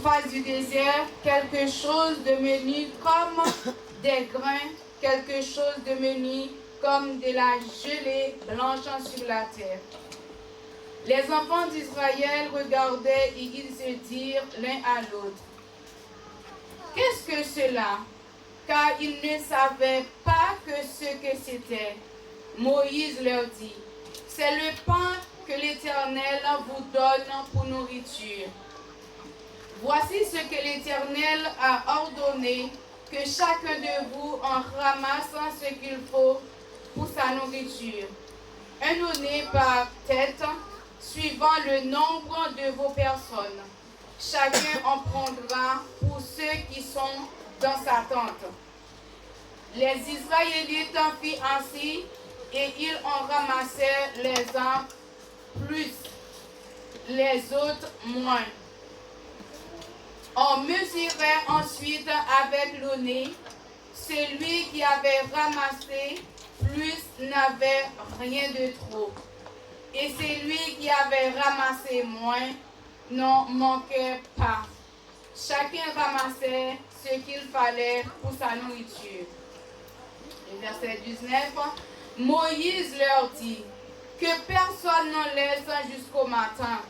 face du désert, quelque chose de menu comme des grains, quelque chose de menu comme de la gelée blanchant sur la terre. Les enfants d'Israël regardaient et ils se dirent l'un à l'autre: qu'est-ce que cela? Car ils ne savaient pas ce que c'était. Moïse leur dit: c'est le pain que l'Éternel vous donne pour nourriture. Voici ce que l'Éternel a ordonné, que chacun de vous en ramasse ce qu'il faut pour sa nourriture. Un oné par tête, suivant le nombre de vos personnes. Chacun en prendra pour ceux qui sont dans sa tente. Les Israélites firent ainsi, et ils en ramassèrent les uns plus, les autres moins. On mesurait ensuite avec l'oné. Celui qui avait ramassé plus n'avait rien de trop. Et celui qui avait ramassé moins n'en manquait pas. Chacun ramassait ce qu'il fallait pour sa nourriture. Et verset 19, Moïse leur dit: que personne n'en laisse jusqu'au matin.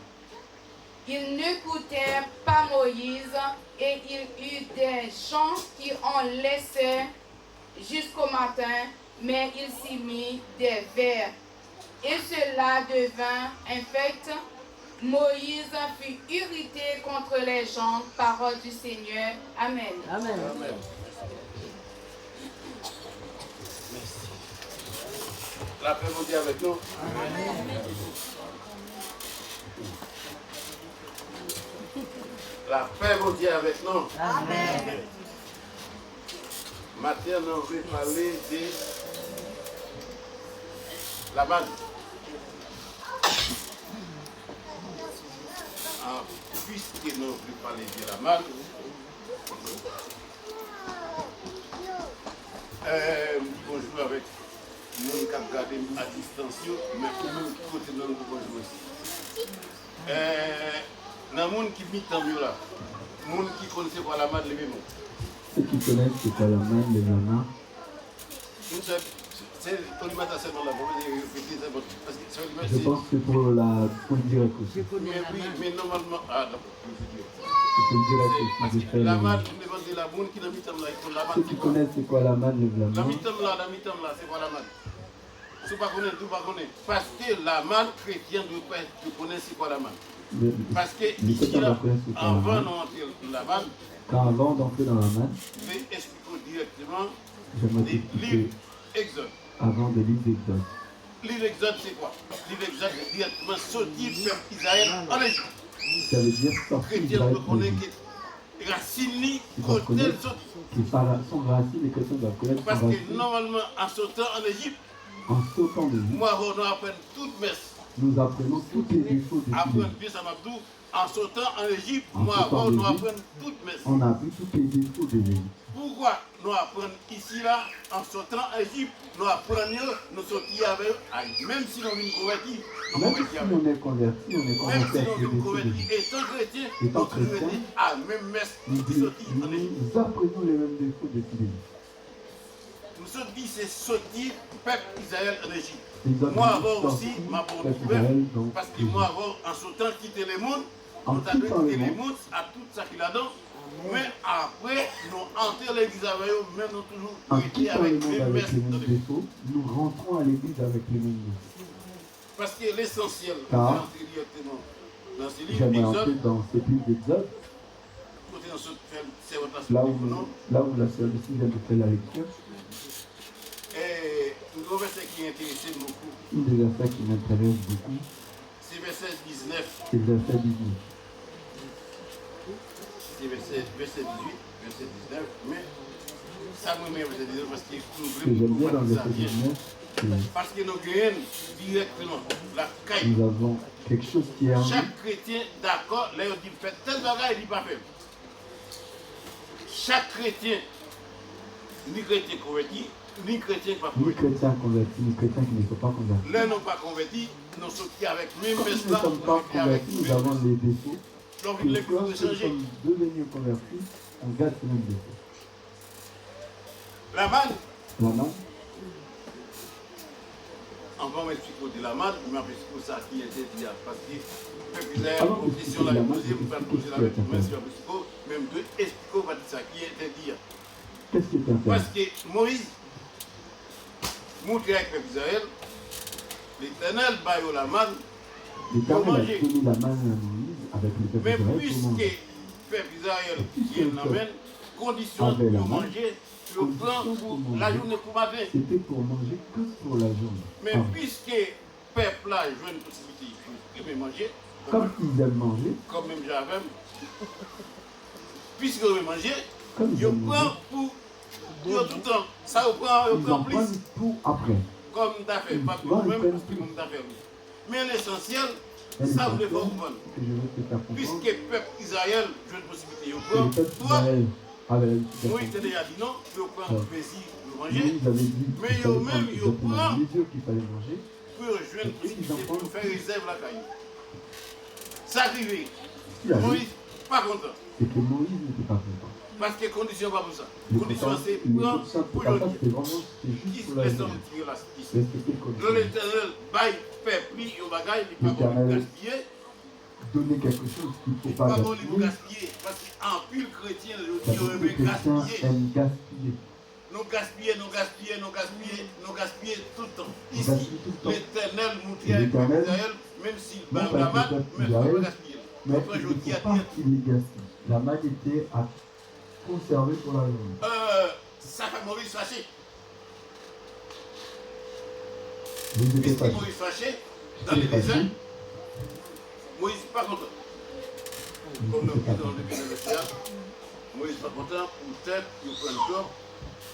Ils n'écoutaient pas Moïse, et il y eut des gens qui en laissaient jusqu'au matin, mais il s'y mit des vers. Et cela devint infect. Moïse fut irrité contre les gens, parole du Seigneur. Amen. Amen. Amen. La paix vous dit avec nous. Amen. La paix vous dit avec nous. Amen. Maintenant, on va parler de la manne. Puisque nous voulons parler de la manne, bonjour avec nous qui regardons à distance, mais pour nous qui côté nous bonjour aussi. Dans le monde qui vit en mieux là, le monde qui connaît quoi la manne, les mêmes. Ceux qui connaissent c'est quoi la manne, les nanas. C'est l'alimentation dans la Je pense que c'est pour le direct aussi. Mais oui, mais normalement. Ah, d'accord. C'est le direct aussi. La manne, on demande de la bonne qui n'a mis tam là. Ceux qui connaissent c'est quoi la manne, lève la La main. mitam là, c'est quoi la manne? Si vous ne connaissez pas, parce que la manne chrétienne de connaître c'est quoi la manne. Parce que ici, là, avant d'entrer la manne, quand avant d'entrer dans la manne, je vais expliquer directement j'aimerais les t'expliquer livres Exode. avant de lire l'Exode. Livre Exode, c'est quoi? Livre Exode, c'est directement sortir peuple Israël en Égypte. Ça veut dire sortir Chrétien d'Israël doit connaître d'Égypte. que racine, Ils doivent côté connaître sorti. que par son racine, les chrétiens doivent connaître Parce son que racine. normalement, en sautant en Égypte, En sautant de vie, moi, on apprend toute messe. nous apprenons tous les défauts de Apprendre Philippe. bien ça m'a dit, en sautant en Égypte, En moi, sautant en on Égypte, apprend toute messe. On a vu tous les défauts de l'Égypte. Pourquoi nous apprenons ici, là, en sautant en Égypte, nous apprenons, nous sortir avec eux. Même si nous sommes convertis, nous Même convertis si avec on est converti, on est Même converti si avec les nous sommes défauts de convertis, l'Égypte. étant chrétiens, Étant nous toujours chrétiens, été à la même messe Nous, qui sortit en Égypte. nous apprenons les mêmes défauts de Philippe. Nous sommes dit, c'est sortir peuple Israël en Égypte. Ils ont Moi, dit, avant aussi, sortir ma bonne peuple nouvelle, d'Israël dans parce que l'Égypte. moi, avant, en sautant, quitter le monde, En nous avons quittant le quitté le monde, monde à tout ça qu'il a dedans. Mais après, nous entrons l'église avec eux, mais nous toujours en été quittant le avec monde les avec messes les dans mêmes les- défauts, nous rentrons à l'église avec les mêmes défauts. Parce que l'essentiel, Car c'est entrer directement dans ce livre j'aimerais entrer d'Exode, dans ce livre d'Exode, côté dans ce fait, c'est votre là aspect, non? où la sœur ici vient de faire la lecture. Et un verset qui intéresse beaucoup, Une des versets qui m'intéresse beaucoup, c'est verset 19, c'est le verset 18. c'est verset 18, verset 19, mais ça me met verset 19 parce que nous Ce que j'aime bien dans le voulons verset ça bien. 19, c'est Parce que nous gagnons directement la que caille. nous avons quelque chose qui est en nous. Chaque chrétien, d'accord, là, on dit, faites tel bagage, il dit pas fait. Chaque chrétien, ni chrétien converti, ni chrétien pas Ni converti. chrétiens convertis, ni chrétiens qui ne sont pas convertis. Là, non pas convertis, nous sommes avec même Comme nous ne messes là, sommes pas nous sommes avec convertis, nous avons les défauts. Donc, que les plus lorsque nous changer. sommes devenus convertis, on garde ce même défaut. La manne, La main, on va m'expliquer de la manne, mais on va expliquer ça qui était dit. Parce que, avant la de question expliquer la la main, posée, vous pouvez poser la expliquer même ce qui est question, même de expliquer ça qui était dit. qu'est-ce qui est interdit? Parce que Moïse, montré avec le peuple d'Israël, l'Éternel baille la manne, L'Éternel manger. a donné la main à Moïse avec le peuple mais d'Israël pour puisque manger. le peuple d'Israël qui l'amène, condition Avec la pour main, manger, le plan pour la journée pour matin. C'était pour manger que pour la journée. Mais Ah. puisque le peuple là joue une possibilité de manger, Comme ils aiment manger, comme même j'avais, puisque vous manger, comme ils je aiment manger, prends pour tout le temps. Ça vous prend, ils en plus. prennent pour après. Comme d'affaires, pas plus Ils même, prennent parce que plus. comme d'affaires. Mais l'essentiel, Elle ça vous est devez parfaite, comprendre. que je vais te faire comprendre. Puisque le peuple Israël joue une possibilité, vous Que le prend, peuple toi, d'Israël avait la oui, justification. tu as déjà dit non, tu prends Ouais. plaisir de manger, Moïse avait dit mais qu'il fallait eux-mêmes, prendre ils exactement prennent. les yeux qu'il fallait manger. pour jouer une possibilité pour faire réserve la caille. Ça arrive. Ce qui arrive, Moïse, pas content. c'est que Moïse n'était pas content. Parce que condition pas pour ça. Les Condition c'est conditions pour pour le ça, dire. c'était vraiment c'était Qui juste se pour la laisse journée. en tirer là ici. Respecter les conditions. L'Éternel baille, fait pli au bagage, il ne peut pas gaspiller. Donner quelque chose qu'il ne faut Il ne pas peut pas gaspiller. gaspiller. Parce qu'en pile chrétien, je Parce dis, on que aime les chrétiens gaspiller. aiment gaspiller. Nous gaspiller, nous gaspiller, nous gaspiller, nous gaspiller tout le temps. On Ici, gaspille tout le temps. l'Éternel nous dit Et avec l'Éternel, Israël, même s'il non bat pas la avec main, le peuple mais il ne faut d'Israël, pas gaspiller. mais Après, il je ne dis faut à pas dire, qu'il les gaspille. La manne était à conserver pour la journée. ça fait Maurice fâché. Vous étiez Puisque fâchés. Moïse fâché, dans Vous les étiez déserts, fâchés. Moïse pas content. Comme nous disons dans le pays de l'Océan, Moïse pas content, pour tête, il prend le corps,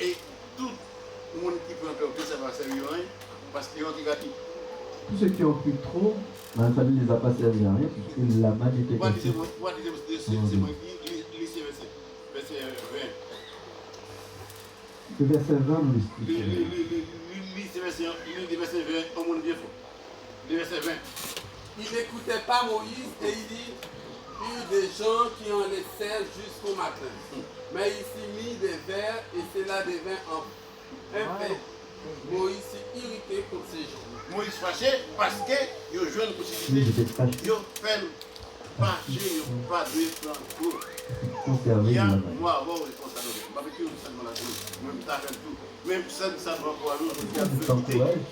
et tout le monde qui prend le corps, ça va servir à rien, parce qu'ils ont gâté. Tous ceux qui ont pris trop, ben, ça ne les a pas servi à rien, puisque la manne était Pourquoi gaspillée. disais-vous, c'est moi qui lis ce verset 20. Le verset 20 nous Lis explique. ce verset 20, au monde bien faux. Le verset 20. Il n'écoutait pas Moïse et il dit, il y eut des gens qui en laissèrent jusqu'au matin. Mais il s'y mit des vers et cela devint un fait. Moïse fut irrité contre ces gens. Moïse fâché parce que il a joué une Ils possibilité. étaient fâchés, Il a fait fâché, il n'a pas de plan pour. conserver Il y a la manne. moi avant responsabilité. Pas avec eux, ça dans la tête. Même t'as fait tout. Même ça doit pouvoir nous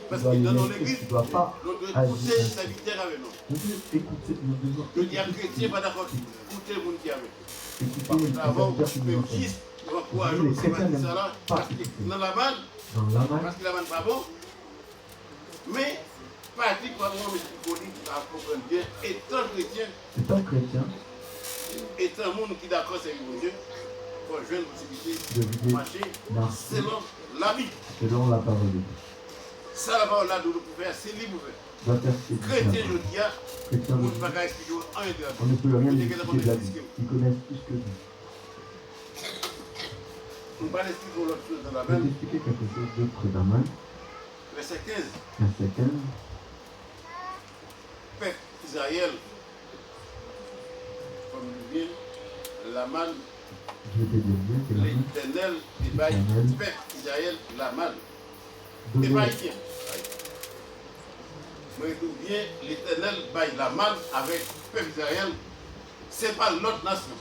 parce que dans l'église, tu ne dois pas nous devons agir. écouter sa vitesse avec nous. Nous devons écouter, nous devons Je dis à chrétien, pas d'accord, écoutez le monde qui est avec. écouter les Avant, serviteurs qui nous même entendent. 10, on va pouvoir Les jouer chrétiens ça n'aiment là, pas parce que écouter. dans la manne, Dans la manne, parce que la manne pas bon, mais Patrick va voir mes psychologues qui comprennent bien, étant chrétien, étant chrétien, étant monde qui est d'accord avec mon Dieu, il faut jouer une possibilité de de vivre marcher marcher selon la vie. selon la parole de Dieu. Ça, la parole là, de nous faire, c'est libre. Doit faire ce que Chrétien, je Dieu dis, Chrétien, on ne peut pas expliquer un et deux. on ne peut rien Je dis que expliquer de la vie. Ils connaissent plus que nous. on va expliquer l'autre chose dans la Je vais Bible. t'expliquer quelque chose d'autre dans la main. Verset 15. Verset 15. Peuple Israël, comme il dit, la manne, Je vais te dire bien que la main l'Éternel, et bail, L'Éternel. peuple Israël, la manne. Et donnait bail bien. Moi, je dis bien, l'Éternel baille la manne avec peuple Israël, c'est pas l'autre nation.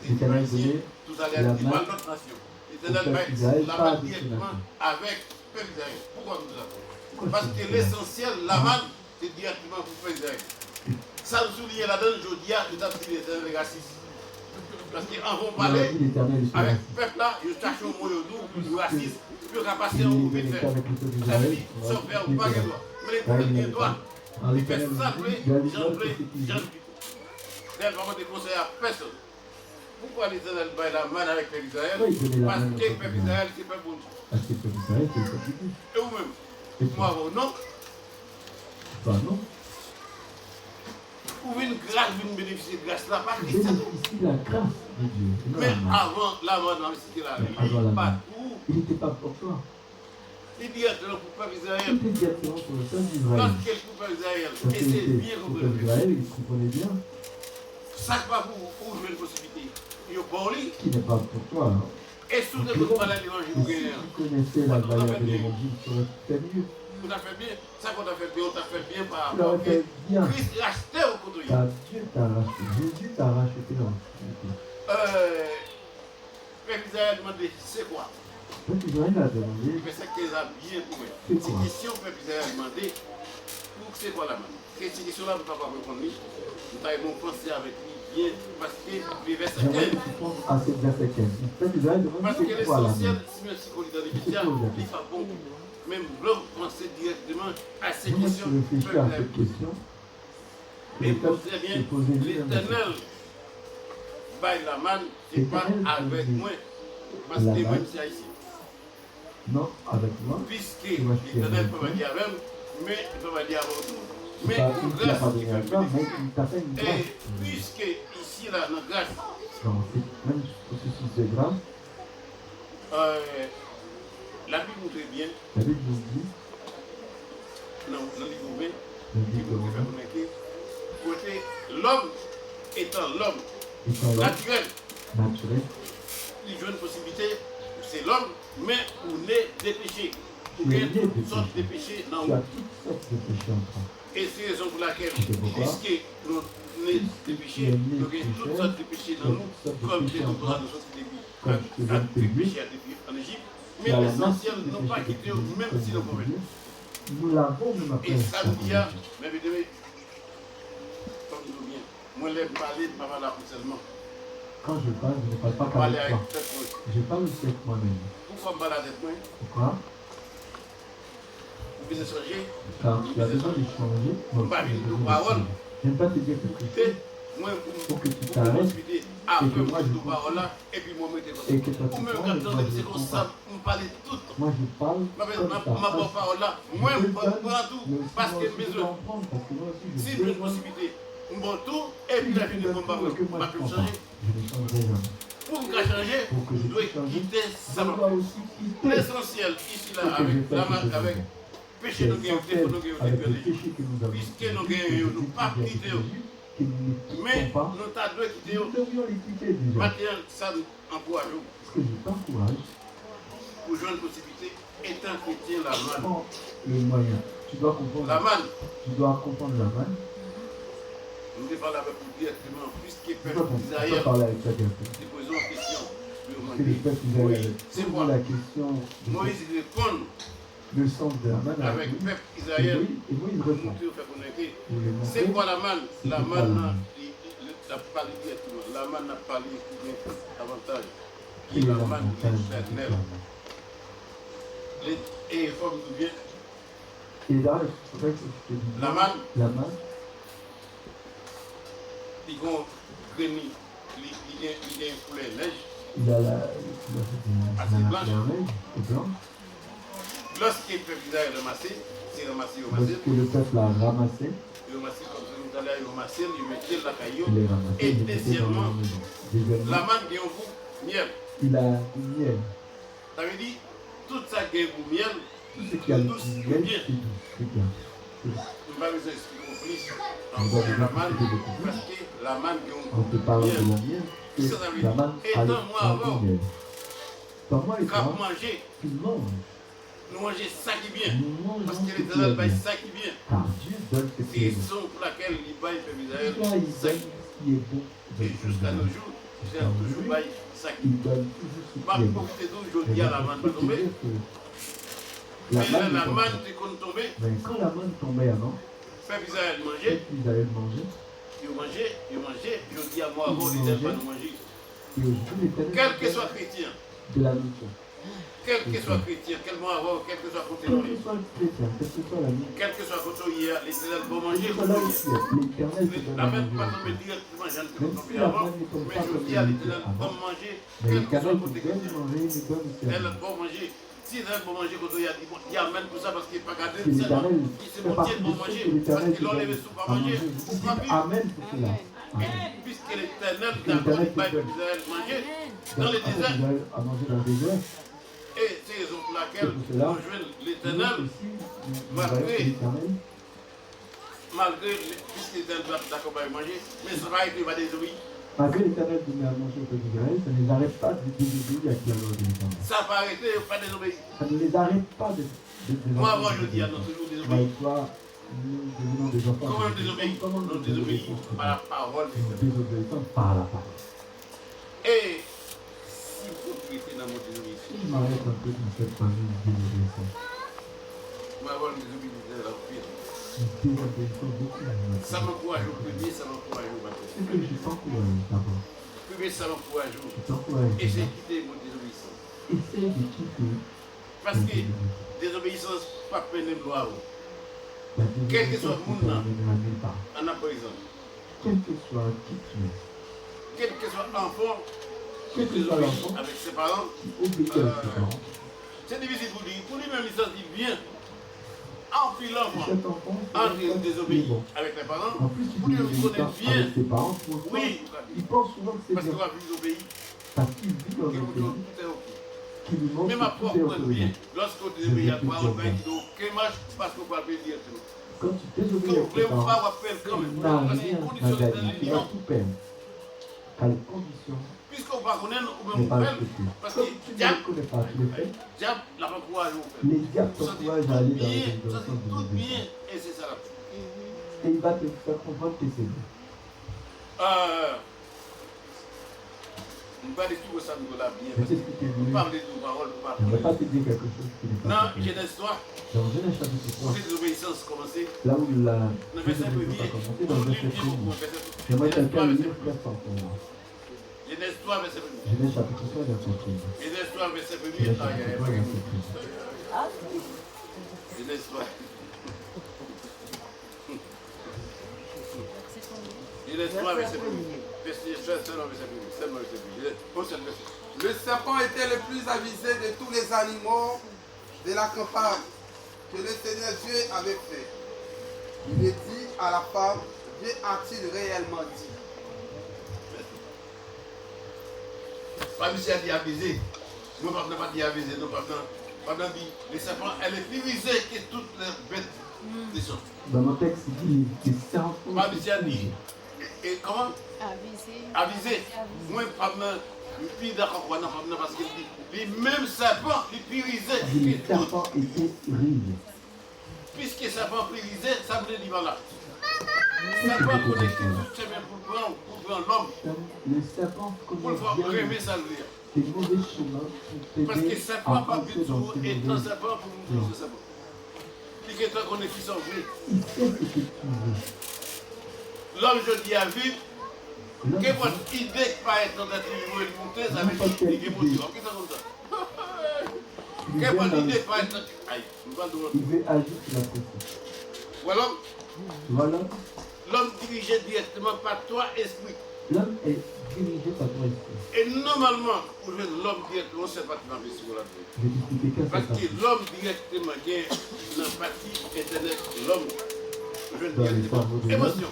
L'Éternel donnait Tout à la l'heure, c'est pas manne l'autre nation. au L'Éternel peuple baille d'Israël, la pas manne à d'autres directement nations. avec peuple Israël. Pourquoi nous avons? Pourquoi Parce c'est que ça? l'essentiel, la manne, c'est directement pour peuple Israël. Ça nous souligne là-dedans, je dis, je t'ai dit les racistes. Parce qu'en vont Il a parler dit l'Éternel est avec raciste. le peuple là, je cherche au moyen d'où, raciste, puis on a passé Il en est haut vite connecté fait. avec le peuple Ça veut d'Israël. dire, On va sauf faire ou expliquer pas que- qu'il doit. Mais les Ah, problèmes il qu'il a- doit, Alors, il fait l'Éternel ça, nous dit, il a dit j'en que veux, c'est qu'il j'en dit. veux. D'ailleurs, vraiment des conseils à personne. Pourquoi l'Éternel baille la main avec le peuple d'Israël? Pourquoi il donnait la Parce main que au le peuple peuple d'Israël, c'est pas bon. Parce que le peuple d'Israël, c'est le peuple de Dieu. Et vous-même, Et moi, toi? non, Bah non. vous venez grâce, vous bénéficiez de grâce là, pas Il Christ. bénéficie de la grâce de Dieu. et non Mais la main. avant la mort dans le cité là, Mais avant la il main. pas tout. Il n'était pas pour toi. Il dit pour le peuple d'Israël. Il était directement pour le peuple d'Israël. Lorsqu'il est pour le peuple d'Israël, Parce et que c'est c'était bien le compris. peuple d'Israël, il comprenait bien. ça va pour jouer une possibilité. Il y a bon lit. qui n'est pas pour toi. Hein. Et sous le coup, pas l'évangile, Et si tu connaissais la valeur de l'évangile, tu aurais fait mieux. on a fait bien. Ça qu'on a fait bien, on t'a fait bien par Tu rapport l'aurais fait bien. à Christ racheté au côté. Dieu t'a racheté. Jésus t'a racheté dans l'obscurité. Frère Israël a demandé, c'est quoi? Peuple Israël a demandé, Mais c'est qu'ils a bien trouvé. C'est C'est quoi? question, Frère Israël a demandé, pour c'est quoi la main? Cette question-là, vous ne pouvez pas répondre. Nous avons pensé avec lui bien, parce que le verset j'aimerais 15. que tu penses à ce verset 15. Peuple Israël demande, Parce que c'est quoi la l'essentiel, main? si M. Coli dans les médias, il fait bon. Même blanc, penser directement à ces Moi, questions. tu réfléchis à cette question. Et Le vous peuple savez bien, s'est posé lui-même la l'Éternel, by la manne, c'est pas avec moi. Parce que moi, c'est ici. Non, avec moi. Puisque l'Éternel peut me dire avec, mais il peut me dire avec nous. C'est Mais pas pour une qui a grâce, pas il donné à fait toi, mais bénéfice. il t'a fait une grâce. Et puisque ici, là, dans grâce, Dans cette même processus de grâce, la Bible nous dit bien, la Bible nous dit, dans le livre 20, le qui livre vous fait de remarquer, côté l'homme étant l'homme étant l'homme naturel, naturel, il joue une possibilité, c'est l'homme, mais on est des péchés. tu es né de Toutes sortes de péché. péchés dans Tu as nous. toutes sortes de péchés en toi. Et c'est la raison pour laquelle, C'est pourquoi? puisque nous sommes des péchés, nous avons toutes sortes de péchés dans nous, comme j'ai tout droit de sortir des péchés en Égypte. Mais l'essentiel, nous pas quitter, même si nous pouvons. Nous l'avons même après. Et samedi, mais évidemment, comme nous bien, moi, je parler de ma là seulement. Quand je parle, je ne parle pas Parler qu'avec avec toi. toi. Je parle aussi avec moi-même. Pourquoi me parler avec moi? Pourquoi? Vous pouvez changer. Car tu as besoin de changer. Moi aussi, j'ai besoin de changer. Je n'aime pas te dire quelque chose. Moi, Pour que tu vous t'arrêtes possibilité à et que faire moi, je tout parole là, et puis moi, je et que toi ou tu même parles et quand moi c'est je comme comprends. ça, on parle de tout. Moi je parle Ma comme ça. bonne parole là, moi, je prends tout, parce que je besoin. comprends, parce que moi aussi Si j'ai j'ai une besoin. possibilité, on prend tout, et puis la vie de mon papa, que moi ma je peut comprends. changer. Je ne changerai jamais. Pour me changer, Pour que je je dois puisse changer, quitter je ça. dois aussi quitter L'essentiel ici là, ce que j'ai fait avec péché, nous gagnons, avec le péché que nous avons puisque nous gagnons, nous pas quitter. que nous ne Mais quittons pas, nous t'avons quitté. nous devrions les quitter déjà. Maintenant, ça nous encourage Parce que je t'encourage, pour jouer une possibilité, étant chrétien, la manne. prends le moyen. Tu dois comprendre. La manne, Tu dois comprendre la manne. nous devons parler avec vous directement, puisque le Tu peuple dois d'Israël, parler avec ta personne. nous posons une question. Parce que le peuple Israël C'est avait quoi? posé la question, Moïse répond le sens de la manne avec le avec peuple Moïse. Israël. Et Moïse Nous répond. devons faire connaître. Pour les montrer. C'est quoi la manne? C'est La quoi la manne manne? n'a pas parlé directement. La manne n'a pas parlé davantage. Quel Qui est la manne l'avantage de cette l'éternel. manne? Et il faut nous bien. Et là, il faudrait que je te dise. La manne, La manne, ils vont gagner. Il y a un poulet neige. il a la couleur neige, c'est blanc. Lorsque le peuple d'Israël est ramassé, c'est ramassé, Lorsque le peuple a ramassé, il ramassé comme ça, nous allons ramassé, il mettait la caillou. il est ramassé, Et il est dans deuxièmement, la maison. Deuxièmement, la manne vient au bout, miel. il a du miel. Ça veut dire, tout ça vient au miel, Tout ce qui a le douce, miel, bien. c'est doux, c'est bien. On va vous expliquer plus On va vous la manne, expliquer beaucoup plus. parce que la manne vient On te parle de miel. la miel, et Ça veut la dire, manne a étant-moi avant, du miel. Dans moi et quand toi, vous mangez, tu manges. nous mangez ça qui vient. Nous mangeons Parce ce que qui l'éternel est baille bien. ça qui vient. Car Dieu donne ce qui C'est est une bon. raison pour laquelle il baille le peuple d'Israël Là, il ça donne ce qui est bon. Et jusqu'à nos jours, il a toujours baille ça qui Il donne toujours ce va qui est bon. profiter d'aujourd'hui à la manne va tomber. La Mais là, manne la est tombée. manne est qu'on tomber. Mais quand la manne tombait avant, Le peuple d'Israël qu'est-ce mangeait, qu'ils allaient manger? ils mangeaient. Je dis à moi avant, ils n'aiment pas nous manger. Et aujourd'hui, l'Éternel Quel que donne soit chrétien, de la nourriture. quel que soit chrétien, quel mois avant, quel que soit côté Quel nous, que soit le chrétien, quel que soit la nuit, quel que soit côté hier, l'éternel va manger. quel que soit là où tu es, l'Éternel te donne La à même pas manger. tomber directement, j'en ai Même tombé si la avant, manne ne tombe mais pas je comme dis à elle l'éternel, était va avant. manger, Mais quel que soit l'Éternel te côté donne chrétien. de manger, il te donne aussi à Elle manger. va manger. Si elle va manger, quand il y a dit, bon, il y a même pour ça parce qu'il n'est pas gardé, Que l'Éternel il s'est fait monté partie de pour ceux manger, que parce l'Éternel te qu'il enlève donne sous pas à manger, manger. pour Dis pas vivre. Amen pour cela. Amen. Puisque l'éternel Que n'a l'Éternel pas te donne. d'Israël manger dans Donc, les après, déserts. tu vas à manger dans le désert. Et c'est raison pour laquelle C'est pour cela. nous jouons Nous l'éternel, aussi, nous Malgré- voyons que l'Éternel, malgré puisque l'Éternel doit d'accompagner manger, mais ça va être, il va désobéir. Malgré l'Éternel donne à manger au peuple d'Israël, ça ne les arrête pas de désobéir à qui alors de l'Éternel. Ça va arrêter, pas désobéir. Ça ne les arrête pas de Moi, avant, je dis, non, toujours désobéir. Mais toi, nous devenons des enfants. Comment nous désobéir? Nous désobéissons à la parole. Nous désobéissons par la parole. Et si vous êtes dans mon désobéissance, Si je m'arrête un peu dans cette famille de désobéissance, moi, avoir une désobéissance dans la vie. nous désobéissons beaucoup. Ça m'encourage au premier, ça m'encourage au matin. C'est que je t'encourage d'abord. Premier, ça m'encourage au Je t'encourage. et j'ai quitté mon désobéissance. Essaye de quitter. Parce que désobéissance, pas peine de gloire. La Quel que soit le monde, désobéissance ne t'amènera nulle part. En apprison. Quel que soit qui tu es, Quel que soit l'enfant, quel que soit l'enfant avec ses parents, qui obéit à ses parents, c'est difficile pour lui. Pour lui-même, il se dit bien. En plus l'enfant, cet enfant, en c'est désobéit bon. avec les parents, En plus, il pour lui-même, il désobéit connaît pas bien. avec ses parents. Pour toi, Oui, il pense souvent que c'est parce qu'il bien. va plus obéir. Parce qu'il vit dans Qu'il un nous pays donne tout est ok. qui lui montre Mais ma que tout est propre bien, autorisé. lorsqu'on désobéit à toi, on va dire aucun match parce qu'on va le dire. Quand tu désobéis Donc, à tes vraiment parents, pas faire quand tu même. n'as Parce que rien les à conditions gagner. de Tu vas l'émission, tout perdre. Car les conditions puisqu'on va connaître, on n'est va pas faire. respectées. Parce Comme que tu ne diable, les connais pas, tu les fais. diable, la pas courage au fait. Les diables t'encouragent à aller dans bien, le ça sens c'est de tout bien, l'obéissance. et c'est ça là. Et il va te faire comprendre que c'est bien. On va dire tout ça, nous là bien. Je vais t'expliquer On mieux. parle de nos paroles, on Je ne vais parle. pas te dire quelque chose qui n'est pas Non, vrai. Genèse 3, Dans Genèse chapitre 3, c'est désobéissance commencée. là où la Le verset désobéissance a premier. commencé, dans le verset 1er. J'aimerais Genèse 3, quelqu'un verset lire très fort pour moi. Genèse 3, verset 1. Genèse chapitre 3, verset 1er. Genèse 3, verset 1. Genèse Ah, il y a chapitre 3, pas verset de 1er. Genèse 3. Genèse 3, verset 1. Le serpent était le plus avisé de tous les animaux de la campagne que le Seigneur Dieu avait fait. Il est dit à la femme, Dieu a-t-il réellement dit? Pas monsieur a dit aviser. Nous ne pas dit aviser. Nous pas dit le serpent, elle est plus visée que toutes les bêtes des gens. Dans mon texte, il dit les serpents. Pas monsieur a dit. Et comment? Aviser. Aviser. Moi, pas le plus d'accord parce qu'il dit les mêmes serpents, les plus visés Les que toutes. serpents étaient rides. Puisque le serpent plus visé, ça veut dire voilà. Le serpent connaît tout c'est bien pour prendre l'homme. Le serpent Pour connaît le faire bien aimer ça veut dire. tes mauvais chemins pour Parce que t'aider ça à prend pas avancer du dans tout tes et un mauvais. serpent pour nous dire ce serpent. Puis que toi qu'on est qui sont vrais. Il sait ce que tu veux. L'homme je dis à vivre, L'homme que votre idée pas être dans un niveau et monter, ça veut dire qu'il est motivant. Qu'est-ce que comme ça? il Que vient votre dans le- idée pas être. Aïe, nous va nous. il veut agir sur la pression. Voilà, Voilà, l'homme dirigé directement par toi, esprit. l'homme est dirigé par ton esprit. Et normalement, pour jouer l'homme directement, c'est pas dans le la vie. Je vais t'expliquer qu'est-ce Parce que que ça l'homme directement qui est dans la partie internet, l'homme, je veux Dans les directement, cerveaux de émotion.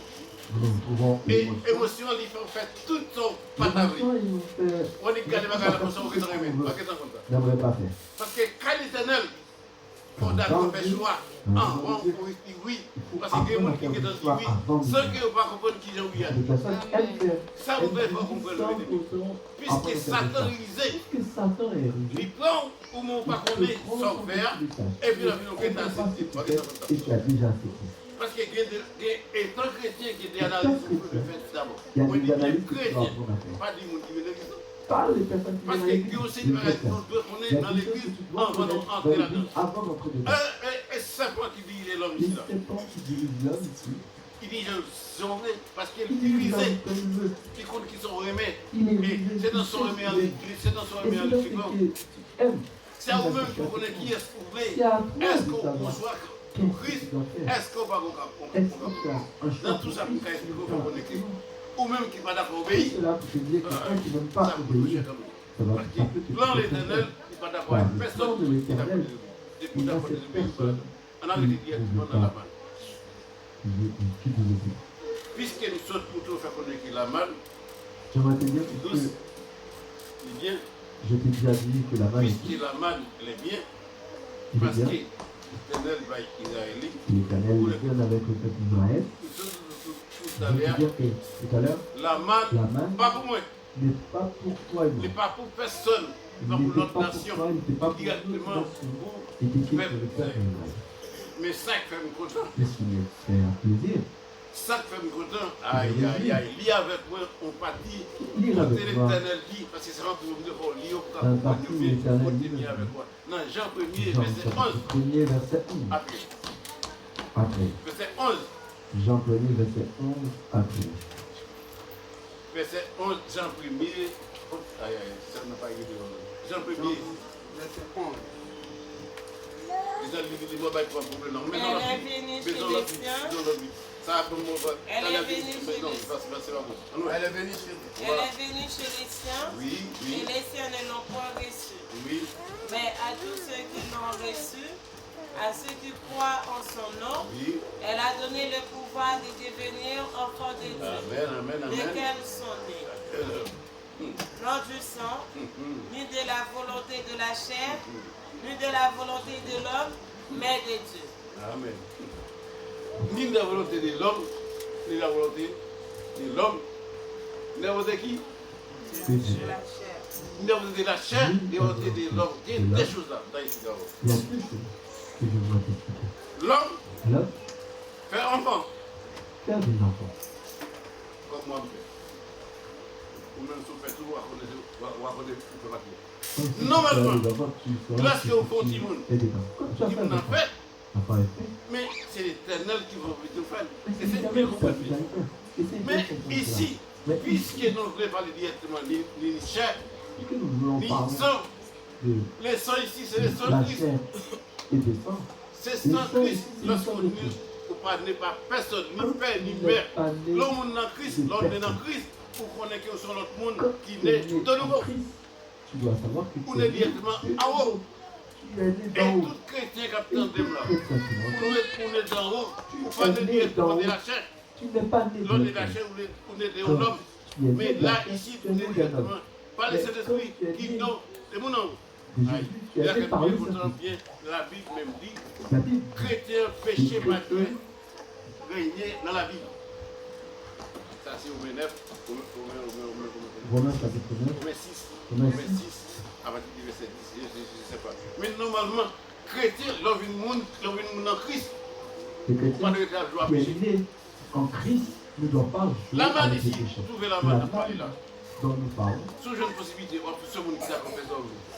nous trouvons Et l'émotion. émotion, il faut faire tout son pataverie. L'émotion, il nous fait... On est gardé par la personne qui est dans le pas comme ça. N'aimerait pas faire. Parce que quand l'éternel, faut d'accord faire choix, bon, pour dire oui, parce que les gens qui sont dit oui, ceux qui n'ont pas compris qui ont oui. Les personnes aiment faire. Ça, vous devez pas comprendre le début. Puisque Satan lisait, Puisque Satan est il riche, prend ou mon pas qu'on est sans faire, et puis la vie nous est assistée. et tu as déjà accepté. Parce que étant chrétien qui est analyse, il faut le faire d'abord. Il y a On des dit analyses que tu dois chrétien, apprendre à faire. pas du monde qui veut l'église. Par les personnes qui Parce viennent à que l'église, Dieu aussi, les on chrétiens. doit Il y connaître a dans des choses que l'église tu dois avant connaître dans d'entrer là-dedans. l'église avant d'entrer dedans. Et c'est pas qui dit l'homme Les ici là. serpents qui dirigent l'homme ici, Il dit j'en ai parce qu'il il dirige utilisait l'homme comme il veut. les comptes qui sont remis. Il est Et riche, c'est dans il son sait remis ce en qu'il est. l'église, c'est dans son Et remis en c'est donc l'église. que tu aimes. C'est à vous-même que vous connaissez qui est-ce que vous voulez. C'est à toi Est-ce de qu'on savoir soit qu'est-ce pour que Christ? tu dois faire. Est-ce qu'on va Est-ce que tu as un choix dans tout ça, pour pour Christ? qu'il faut connecter. Ou même qui va d'accord Tout obéir. cela pour te dire que quelqu'un qui ne veut pas Ça vous obéir, touche comme ça va Parce ça peut te que plan toucher. l'éternel, il va d'accord Par avec le plan personne. de l'éternel, Et pour il y a d'accord cette des personne on a dit directement dans la main. qui désobéit. Puisque nous sommes pour tout faire connaître la main, J'aimerais te dire que douce, il vient, je t'ai déjà dit que la main est puisque la main, elle est bien, il est parce bien. que L'Éternel va Israélite. L'Éternel discerne avec le peuple d'Israël. Tout Je à veux l'heure, dire que tout à l'heure, la manne, pas pour moi, n'est pas pour toi et moi. n'est pas pour personne, Il pas pour n'était notre pas pour nation, toi, il n'était pas pour directement notre nation. Il était écrit sur le peuple d'Israël. mais ça qui fait me content. Mais ce qui me fait un plaisir, Ça qui fait me content. Aïe, aïe, aïe. Lis avec moi, on partit. lire Côté avec moi, l'Éternel dit, parce que c'est vraiment pour nous pour lire, pour Un parti où l'Éternel dit, continuer avec moi. Non, Jean 1er, Jean verset chapitre 11. 1er, verset 11. Après, Après. verset 11. Jean 1er, verset 11. Après. Verset 11, Jean 1er. Aïe, aïe, ça n'a pas été. Jean 1er. Verset 11. Les gens disent, pas de problème. Non, mais Elle est venue chez les siens. Ça a comme Elle est venue chez les Non, siens. c'est Elle est venue chez Elle est venue chez les siens. Oui, Et oui, les siens ne l'ont pas reçue. oui. Mais à tous ceux qui l'ont reçu, à ceux qui croient en son nom, Oui. elle a donné le pouvoir de devenir enfants de Dieu, Amen, amen, amen. lesquels sont nés. Non du sang, ni de la volonté de la chair, ni de la volonté de l'homme, mais de Dieu. Amen. Ni la volonté de l'homme, ni la volonté de l'homme. Ni la volonté de qui? De la chair. Ni la volonté de la chair, ni la volonté de l'homme. Il y a des choses là, dans ici d'abord. Il y a deux choses que je veux t'expliquer. L'homme L'homme, fait enfant, faire des enfants. comme moi je fais. Ou même si on fait tout, on va connaître tout le papier. Comme si Normalement, tu fais des enfants, tu sauras lorsque que vous faites tu du monde, es des enfants. Comme tu as Qui fait vous des en enfants. fait, Tu n'as pas été. mais c'est l'Éternel qui va vous faire. Mais Et c'est jamais bien ça, compris. tu n'as fait. Et c'est bien Mais compris ici, cela. Mais puisque nous ne voulons pas le directement ni chair, puisque nous voulons ni parler sang, de les sangs ici, c'est les sangs la de Christ. chair et des sangs, C'est sans Christ, lorsqu'on ne n'est pas personne, ni père, ni mère. L'homme dans Christ, l'homme est dans Christ, pour qu'on ait que sur l'autre monde qui naît de nouveau. tu dois savoir que On est directement en haut. Tu es né Et d'en haut. tout chrétien qui Et attend tout là, chrétien qui m'entend, on est d'en haut, pour pas de directement de la chair. tu n'es pas né L'homme de est de la la chair, chair. on est de l'homme. Tu es né Mais de la là, chair, ici, tu on es est né d'un homme. directement par le Saint-Esprit qui nous, et mon nom. De Jésus, tu Il y es a né quelqu'un par qui le vous Saint-Esprit. bien, la Bible même dit, La Bible, chrétien, péché, pas Dieu, régner dans la vie. Ça, c'est au 9, Romains chapitre 9, au 6, Romains au 6, à partir du verset 10, je ne sais pas. Mais normalement, chrétien, l'homme en Christ, les pas chrétiens de réclame, doit qui est pécher. né en Christ ne doit pas jouer La manne avec les ici, péchés. trouvez la La manne à parler là. manne dont nous parlons, Sous une possibilité, on peut se monde qui a confessé.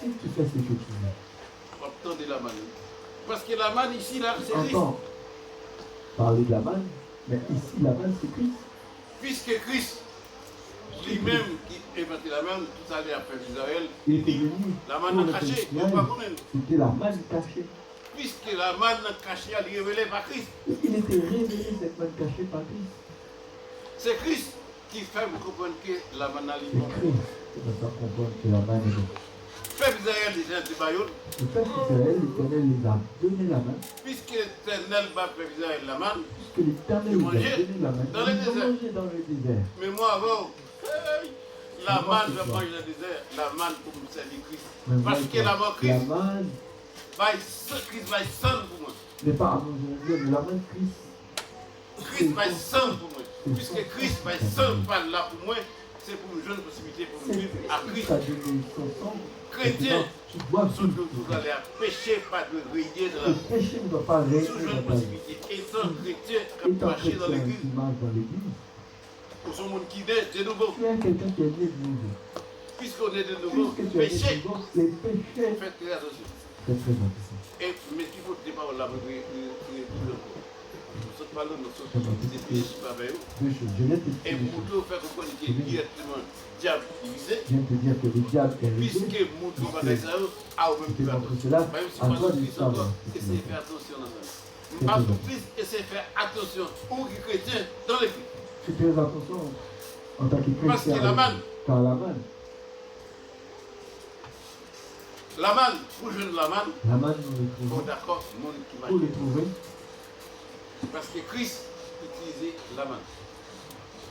si tu fais ce que tu veux, Attendez la manne. Parce que la manne ici, là, c'est Christ. entends parler de la manne, mais ici la manne c'est Christ. Puisque Christ, lui-même, qui inventé la manne, tout à l'heure après Israël, Il il était dit, venu la pour manne le a caché, peuple il ne pas d'Israël. connaître. C'était la manne cachée. Puisque la manne cachée, elle est révélée par Christ. Il était révélé cette manne cachée par Christ. C'est Christ qui fait vous comprendre que la manne a C'est libre. Christ qui va faire comprendre que la manne est bonne. Peuple d'Israël, les gens de Bayoul, Le peuple d'Israël, l'Éternel les a donné la main, puisque l'Éternel va peuple d'Israël la manne, puisque l'Éternel les a donné la main. dans le Ils ont désert. mangé dans le désert. mais moi avant, la Moi, manne c'est va quoi? manger dans le désert, la manne pour me servir Christ. Mais moi, Parce que la mort la Christ manne Christ va être sang pour moi. n'est pas à manger, mais la manne Christ. Christ va être sang pour moi. Puisque Christ va être sang par là pour moi, c'est pour une jeune possibilité pour me C'est vivre à Christ. Christ a donné son sang. Chrétien, Tu dois sauf vivre. que vous allez à pécher, pas de régner dans Le la péché ne doit pas régner sous dans jeune ta vie. possibilité. Étant chrétien, qui Étant marcher dans chrétien l'église, qui marche dans l'église, pour son monde qui naît de nouveau. tu es quelqu'un qui est né de nouveau. Puisqu'on est de nouveau, Puisque tu es né péché, de nouveau, les péchés, faites très attention. c'est très important. Et, mais il faut des paroles là, pour nous sommes pas là, nous sommes des péchés par eux. Deux choses. Je viens de te Et dire, pour nous faire comprendre qu'il est directement diable divisé, je viens de te dire que le diable est puisque réglé. nous devons faire ça, à Je même te faire montre attention. cela Même si à pas toi de de Christ encore, savoir. essayez de faire attention dans ça. À tout Christ, essayez de faire attention aux chrétiens dans l'église. Fais très attention en tant que Parce que chrétien. la manne, Car la manne, pour jeune la manne, nous le bon trouvons. d'accord, monde qui Pour le m'a trouver, parce que Christ utilisait la manne.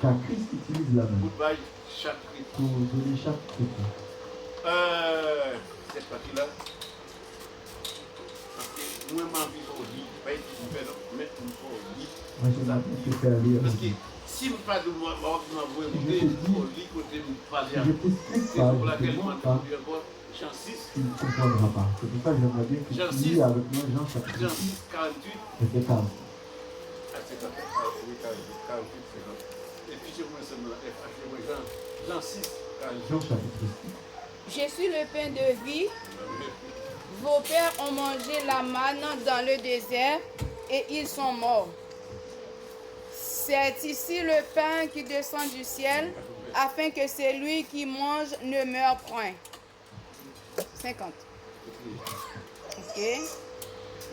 car Christ utilise la manne Goodbye, chaque chrétien. pour donner chaque chrétien. Cette partie-là, parce que moi, ma vie, au lit, pas être faire, mais il faut au lit. Moi, je m'applique à lire. Parce que si je ne pas de moi, je vais monter au lit, côté de parler Je à vous. t'explique C'est pas, pour laquelle justement, moi, pas, je dis encore, Jean 6, tu ne comprendras pas. C'est pour ça que j'aimerais bien que Jean tu 6, lis avec moi Jean chapitre Jean 6, 6, 48, verset 40. à 50, 48, 50. Et puis je vous seulement, Jean 6, 48. Jean chapitre 6. Je suis le pain de vie. Vos pères ont mangé la manne dans le désert et ils sont morts. C'est ici le pain qui descend du ciel, afin que celui qui mange ne meure point. 50. Ok.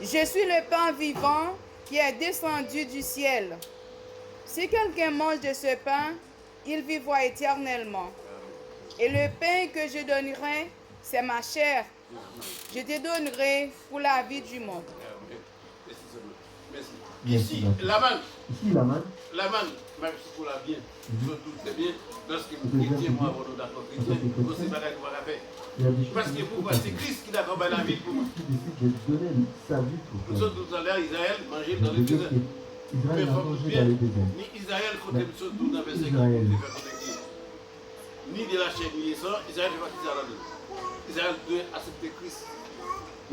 Je suis le pain vivant qui est descendu du ciel. Si quelqu'un mange de ce pain, il vivra éternellement. Et le pain que je donnerai, c'est ma chair. Je te donnerai pour la vie du monde. Merci. Merci, Ici, merci. la manne. Ici, la main, Même si pour la bien, surtout très bien, lorsque vous chrétiens, moi, vous d'accord chrétien, vous savez pas qu'on va faire. il y a des choses Parce que pourquoi? C'est Christ qui n'a pas la vie pour moi. qui décide de donner sa vie pour Nous toi. sommes tout à l'heure, Israël mangeait Ça dans veut le dire désert. qu'Israël Mais a faut mangé bien, dans le désert. ni Israël côté Mais nous sommes tous dans le verset Israël. ni de la chair ni des sangs, Israël ne va pas quitter la vie. Israël doit accepter Christ.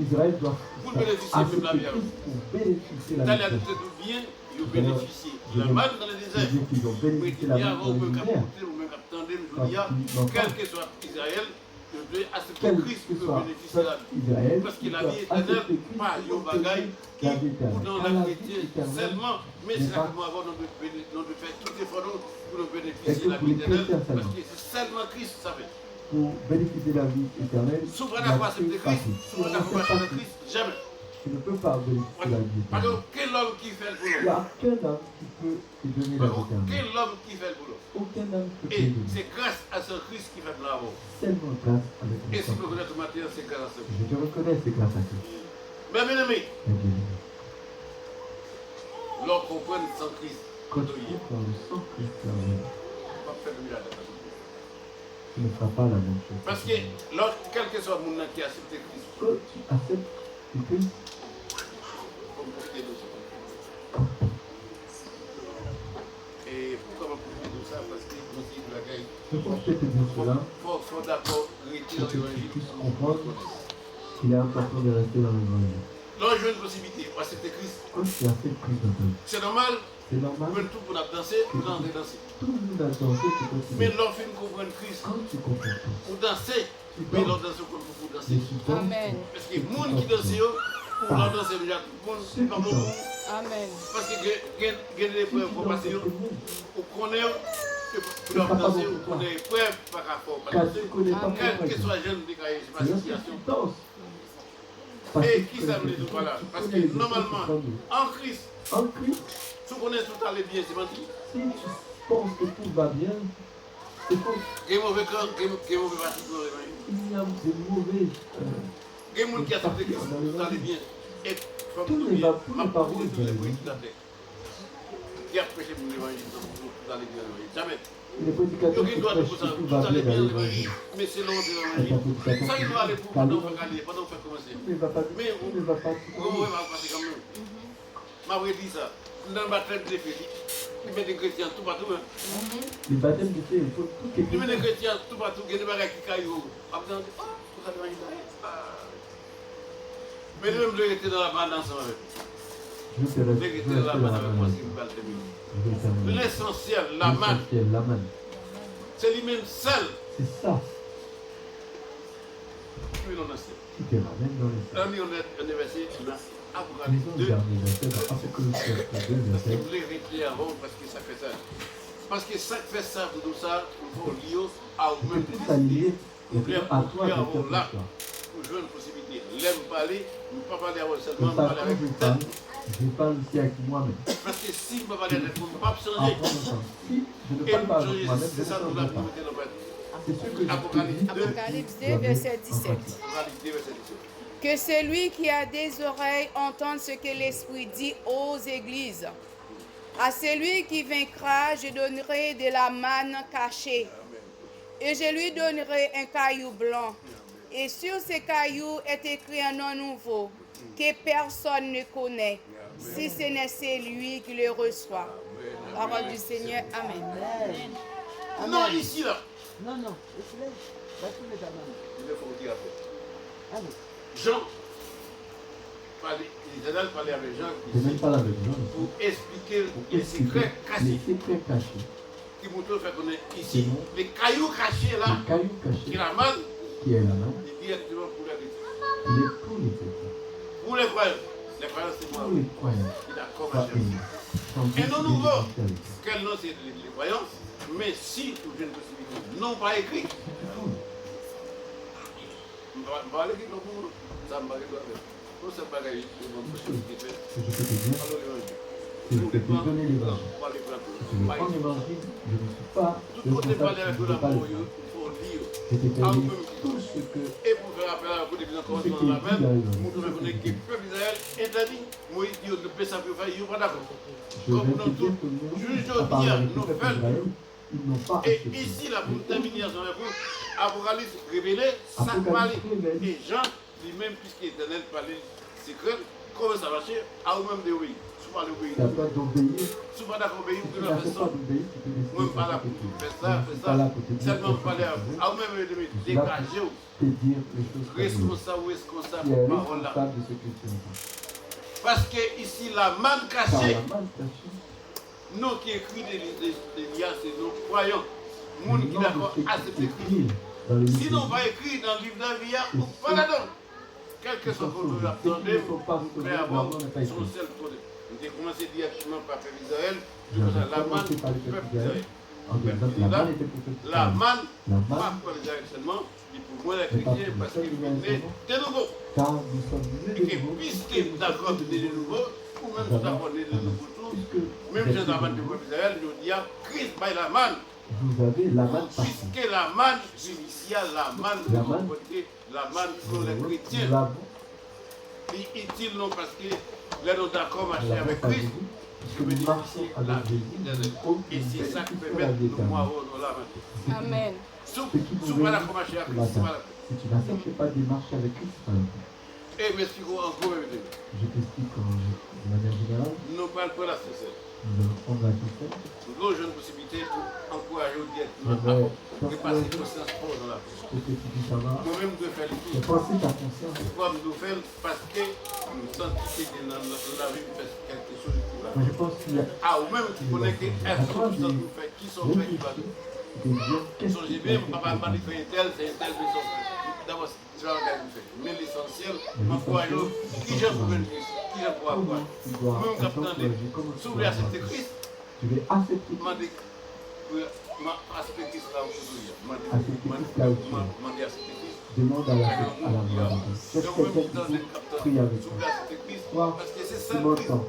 Israël doit Pour bénéficier de la accepter vie. Christ pour bénéficier la Dans la vie. lutte du bien, ils ont bénéficié. La manne dans le désert. C'est-à-dire qu'ils ont Mais bénéficié il la y a vie dans un le peu désert. qu'à ou même qu'à attendre, je dis, quel que soit Israël, je dois accepter Quel Christ que pour soit bénéficier la vie. Israël, Parce que il la doit vie éternelle, accepter Christ pas pour un bagaille qui, la vie ou éternelle. dans Car la la vie chrétienne éternelle seulement, mais n'est c'est là pas- que nous avons de faire tout effort pour nous Et bénéficier que de la pour vie les éternelle. chrétiens Parce seulement. que c'est seulement Christ, ça fait. pour bénéficier de la vie éternelle. S'ouvre il la y a voie que de Christ, partie. Si on s'ouvre la ne fait voie pas de Christ, Christ, jamais. tu ne peux pas bénéficier de la vie Parce éternelle. que quel homme qui fait le Il n'y boulot? a qu'un homme qui peut te donner la vie éternelle. Quel homme qui fait le boulot? Aucun homme peut te Et donner. c'est grâce à ce Christ qui fait le travail. Seulement grâce avec le Et si vous sang. voulez tout matin, c'est grâce à ce Je te reconnais, c'est grâce à Christ. Mais bien aimé, Mes bien-aimés. l'homme comprend sans Christ. Quand tu es dans le sang Christ, Pas faire de miracle. tu ne feras pas la même chose. Parce que quel que soit le monde qui accepte Christ, Quand tu acceptes le Christ, comme profiter de ça. Et pourquoi on profite de ça? Parce que nous sommes de la guerre. je pense que je te dis cela, Il faut d'abord retirer pour que tu l'évangile. puisses comprendre qu'il est important de rester dans l'évangile. Donc, je veux une possibilité pour accepter Christ. Quand tu acceptes Christ dans ta vie, C'est normal, c'est vous normal, pouvez tout pour la danser, vous dansez, danser. tout le monde a dansé, tu continues. Mais l'enfant comprend Christ. Quand tu comprends Christ, Pour danser, mais l'on danse comme vous dansez. les supports, Amen. Parce que les gens qui dansent, pour leur danser déjà tout le monde, c'est pas bon. Amen. Parce que il y a des épreuves pour passer, pour connaître, pour leur danser, pour connaître les épreuves par rapport à car danser. tu ne connais pas Quel pourquoi que il soit jeune de carrière, c'est ma danse. situation. Tu danses. Parce Et que qui tu ça connais me dit Christ. voilà? Tu Parce connais les que choses normalement, qui sont mieux. en Christ, En Christ, si vous connaissez tout aller bien, c'est menti. si tu penses que tout va bien, c'est faux. Il y a mauvais cœur, il y a mauvais parti pour l'évangile. Il y a des mauvais. Il y a des gens qui acceptent Christ, tout aller bien. Et comme Tous tout les bien, paroles, ma parole, tous tous les les bruits, tout à fait. Qui a prêché pour l'évangile, tout aller bien l'évangile? Jamais. Les prédicateurs Donc qui il doit prêchent tout que ça, tout tout va aller bien bien dans l'évangile. l'évangile. Mais c'est long de Et l'évangile. ta prédication Ça, il doit aller pour pendant qu'on aller, pendant qu'on fait commencer. Tout ne va pas, Mais tout ne va pas tout comment on va passer comme nous? Ma vraie dit ça. Dans le baptême de fait, il met des chrétiens tout partout. Hein. Les baptêmes de feu, il faut tout Il met des écouter. chrétiens tout partout, il y a des bagages qui caillent. Après, on dit, oh, tout ça l'évangile. Mais nous-mêmes, nous étions dans la bande ensemble avec vous. Je te Nous reste, étions dans la bande avec moi, si vous parlez de lui. je vais terminer. L'essentiel, la manne, L'essentiel, la manne. c'est lui-même seul. C'est ça Puis on a fait. qui te ramène dans les cieux. On est versé dans Apocalypse Lisons le 2. dernier verset dans Apocalypse chapitre 2, Parce que verset. vous voulez répéter avant parce que ça fait ça. Parce que ça fait ça, tout ça, il faut lier à Et vous-même que de tout s'allier, décider. et à toi de faire ton là, choix. pour jouer une possibilité. L'aime parler, ne pas parler à vous Et seulement, ça, parler quand avec je vous. parle, je parle aussi avec moi-même. Parce que si vous ne parlez avec vous, ne pas changer. Apprendre ensemble. Si je ne Et parle pas vous avec changez, moi-même, je c'est ne ça nous l'a changerai pas. promis dans notre C'est ce que je te Apocalypse dis. 2, Apocalypse 2, dois verset mettre en 17. pratique. Apocalypse 2, verset 17. Que celui qui a des oreilles entende ce que l'Esprit dit aux églises. À celui qui vaincra, je donnerai de la manne cachée. Et je lui donnerai un caillou blanc. Et sur ce caillou est écrit un nom nouveau, que personne ne connaît, si ce n'est celui qui le reçoit. Parole du Seigneur. Amen. Non, ici, là. Non, non. Il faut dire après. Jean, Israël parlait avec Jean Je n'ai pas la même pour expliquer pour les expliquer secrets cachés. les secrets cachés. Qui montre fait qu'on est ici. Les cailloux cachés là, Les cailloux qui cachés ramènent, qui est là-bas, il directement pour les chrétiens. il est pour les chrétiens, Pour les croyants. Les croyants, c'est moi. pour les croyants. Il est d'accord, Pas ma chérie. unis. Et non nouveau. Quel nom c'est les croyances? Mais si vous avez une possibilité, non pas écrit. On va aller écrire pour nous. Ça me va aller. Pour ce bagage, on va possibilité. Je peux te dire, Alors l'évangile. je peux te donner l'évangile. On va aller prendre. Si je prends l'évangile, je ne suis pas Tout côté parler avec responsable, je ne peux pas le faire. il faut lire. Je t'ai fait lire tout ce que Et pour faire appel à la Côte d'Ivoire, comment on l'appelle, nous devons connaître que le peuple d'Israël interdit. Moïse dit, ne peut pas faire, il n'est pas d'accord. je vais te dire que nous, à part avec le peuple d'Israël, ils n'ont pas Et accepté. ici, là, pour terminer avec vous, Apocalypse révélé, ça parlait. Et Jean, lui-même, puisque l'Éternel parlait secret, comment ça va marcher, à vous-même d'obéir. Souvent d'obéir. Tu as pas d'obéir. Souvent d'accord obéir, Si vous tu pouvez n'as faire pas ça. d'obéir, tu peux décider Moi, de pas là faire pour ce que tu faire veux. ça, Je faire suis pas ça. là pour te dire Seulement que parler à tu vous. veux. À vous-même, de me Je suis là dégager. pour te dire les choses comme Responsable ou responsable, tu es parole là. responsable de ce que tu entends. Parce que ici, la manne Car cachée, la main cachée, nous qui écrit des liens, c'est nos croyants. le Monde qui nom d'accord de ce accepte qui écrit. écrit dans le livre Sinon, on de va vie, écrire dans le livre de la vie, ou pas là-dedans. Quel que soit votre ceux qui attendez, ne sont pas vous sauvés, pouvez avoir leur nom n'est pas son écrit. seul produit. On a commencé directement par Peuple d'Israël, Je vais la manne, commencer par le peuple peuple d'Israël. d'Israël. En disant que la manne était pour ceux qui La croient. manne, La pas manne, pour les directionnements, mais pour moi, les Mais pas chrétiens, pour parce les qu'ils seuls venaient de nouveau. car nous sommes nés Et de que nouveau. puisque vous d'accord de de nouveau, ou même tout d'accord de nouveau tout, Puisque même vous Jésus êtes avant de Peuple d'Israël, nous dit, Christ by la manne. vous avez la manne partout. Puisque la manne judiciaire, la manne La manne, la manne pour les Nous chrétiens, l'avons, est utile non parce que là nous d'accord nous marcher l'avons avec pas Christ, Jésus, je puisque veux nous dire marchons la avec vie Jésus, éternelle. nous Et c'est ça qui bénéficions permet la vie de nous voir éternelle. dans la main. Amen. Ce qui Sous nous pas la réunit marcher avec ce Christ, c'est pas matin. la Si tu n'acceptes pas de marcher avec Christ, c'est pas la peine. Et m'expliquons encore même. Je t'explique de manière générale. Nous parlons pas la société. Nous allons prendre la question. Nous avons une possibilité pour encourager Je directement vais à passer conscience pour dans la vie. pour que tu puisses savoir. Nous-mêmes nous devons faire le Je tout. pense ta conscience. Pourquoi nous devons faire? Parce que nous sentons que dans la vie, nous faisons quelque chose de tout là. Moi, je pense qu'il y a Ah, ou même qui connaît que elles sont toutes nous fait, qui sont faits, qui va nous. de dire qu'est-ce Son que GP, papa m'a dit c'est un tel, mais son d'abord, tu vas regarder le fait. Mais l'essentiel, ma foi, qui j'aime pour le Christ, qui j'aime pour avoir. tu dois Même quand attendre tu que comment tu s'ouvrir à cet Christ, tu vais accepter m'a dit, m'a accepté Christ là où je suis. M'a dit, accepté Christ. demande à la voix de Dieu. Cherche quelqu'un qui peut prier avec toi. Toi, Parce que c'est ça tu le Christ. m'entends.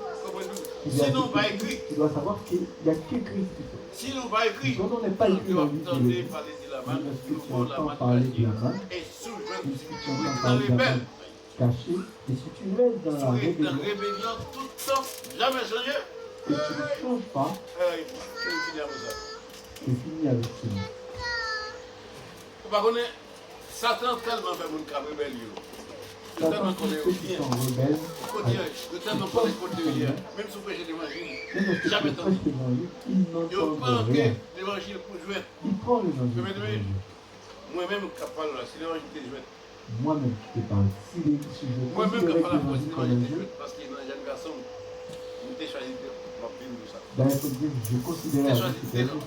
Sinon, pas écrit. Tu dois savoir qu'il n'y a que Christ qui fait. Sinon, pas écrit. Ton nom n'est pas écrit Tu dans le livre de entendez Lévitique. parler de la Mais manne, lorsque nous tu voulons la entends manne parler de la cachée. manne, Et sous puisque tu dans entends les parler de la belles. manne cachée, et si tu restes dans la Souris dans rébellion rébellion tout le temps, jamais changé. et tu ne changes pas, Il faut finir avec ça. c'est fini avec ce monde. Par contre, Satan tellement fait mon cas rebelle. Tellement qu'on est Ceux qui bien. sont rebelles, Tellement qu'on est contre hier. Même si vous prêchez l'évangile, même lorsque tu jamais prêches entendu. l'évangile, ils Il prend n'entendent que rien. l'évangile pour jouer. Ils prennent l'évangile. Mais, pour Dieu. Moi-même, capable là, c'est l'évangile que je jouais. Moi-même, je te parle. Si je Moi-même, considérais capable là, c'est l'évangile comme un l'évangile que je jeu, jouais. Parce qu'il y a un jeune garçon, il était choisi de m'appeler tout ça. d'un autre côté, je considérais C'est avec choisi ce de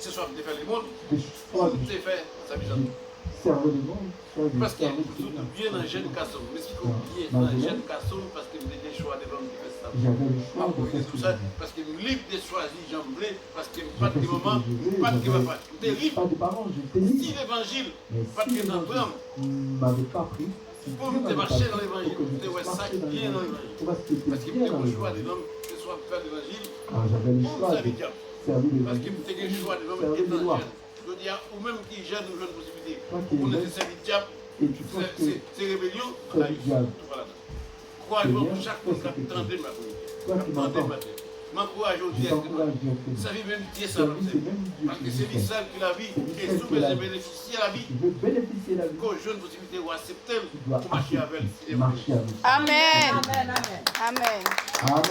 ce soir, de faire le monde, que ou soit de faire sa vie. je servais le monde, soit je Parce que servais vous Christ. bien dans un jeune garçon. Mais si vous bien dans un jeune garçon, parce que vous avez des choix de l'homme qui fait ça. J'avais le choix de faire ce Tout que ça, je voulais. parce que vous libre de choisir, j'en voulais, parce que J'ai pas fait de ce que moment, je voulais, pas de j'avais va pas. Vous êtes libre. pas de parents, j'étais Si libre. l'évangile, Mais pas si que dans le l'évangile drame, ne m'avait pas pris, si pour Dieu nous de m'avait marcher pas dans pris, l'évangile, pour que je de voir puisse ça marcher dans bien dans l'évangile, l'évangile. pour voir ce qui était Parce que bien vous dans avez le choix de l'évangile. l'homme, que ce soit faire l'évangile, Alors j'avais le ou choix ça de les diable. servir Parce que l'évangile. vous avez le choix de l'homme Servir qui est les dans lois. jeune. Je veux dire, ou même qui gêne une jeune possibilité. Toi qui On es est jeune, servi de diable, et tu penses que c'est rébellion, c'est du diable. voilà. Croyez-moi pour chaque fois que vous entendez ma Toi qui m'entends, m'encourage au Je directement. t'encourage directement. Ça veut même Dieu ça. C'est lui, c'est même Dieu Parce qui que dit c'est lui ça. seul qui la vie. C'est Et lui si seul qui vous la voulez vie. bénéficier de la vie, Tu veux bénéficier de la vie. qu'au jeune possibilité ou accepter Tu dois pour marcher avec elle. marcher avec. Amen. Amen. Amen. Amen. Amen.